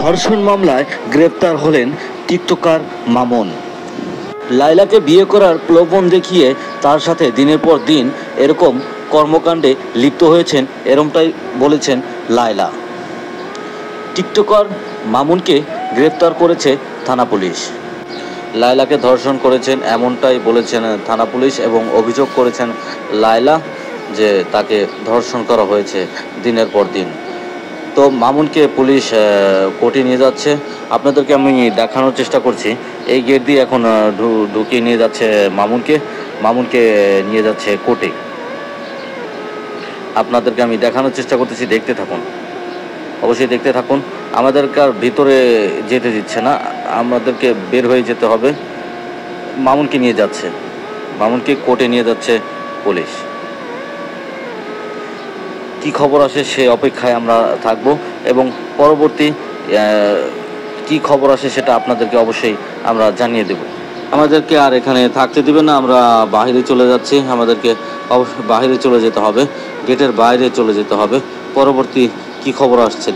ধর্ষণ মামলায় গ্রেপ্তার হলেন টিকটকার মামুন। লায়লাকে বিয়ে করার প্রলোভন দেখিয়ে তার সাথে দিনের পর দিন এরকম কর্মকাণ্ডে লিপ্ত হয়েছেন, এরকমটাই বলেছেন লায়লা। টিকটকার মামুনকে গ্রেপ্তার করেছে থানা পুলিশ। লায়লাকে ধর্ষণ করেছেন এমনটাই বলেছেন থানা পুলিশ এবং অভিযোগ করেছেন লায়লা যে তাকে ধর্ষণ করা হয়েছে দিনের পর দিন। তো মামুনকে পুলিশ কোর্টে নিয়ে যাচ্ছে। আপনাদেরকে আমি দেখানোর চেষ্টা করছি। এই গেট দিয়ে এখন ঢুকিয়ে নিয়ে যাচ্ছে মামুনকে নিয়ে যাচ্ছে কোর্টে। আপনাদেরকে আমি দেখানোর চেষ্টা করতেছি, দেখতে থাকুন, অবশ্যই দেখতে থাকুন। আমাদেরকে আর ভিতরে যেতে দিচ্ছে না, আমাদেরকে বের হয়ে যেতে হবে। মামুনকে নিয়ে যাচ্ছে, মামুনকে কোর্টে নিয়ে যাচ্ছে পুলিশ। কি খবর আসে সে অপেক্ষায় আমরা থাকব এবং পরবর্তী কি খবর আসে সেটা আপনাদেরকে অবশ্যই আমরা জানিয়ে দেব। আমাদেরকে আর এখানে থাকতে দিবে না, আমরা বাইরে চলে যাচ্ছি। আমাদেরকে অবশ্যই বাইরে চলে যেতে হবে, গেটের বাইরে চলে যেতে হবে। পরবর্তী কি খবর আসছে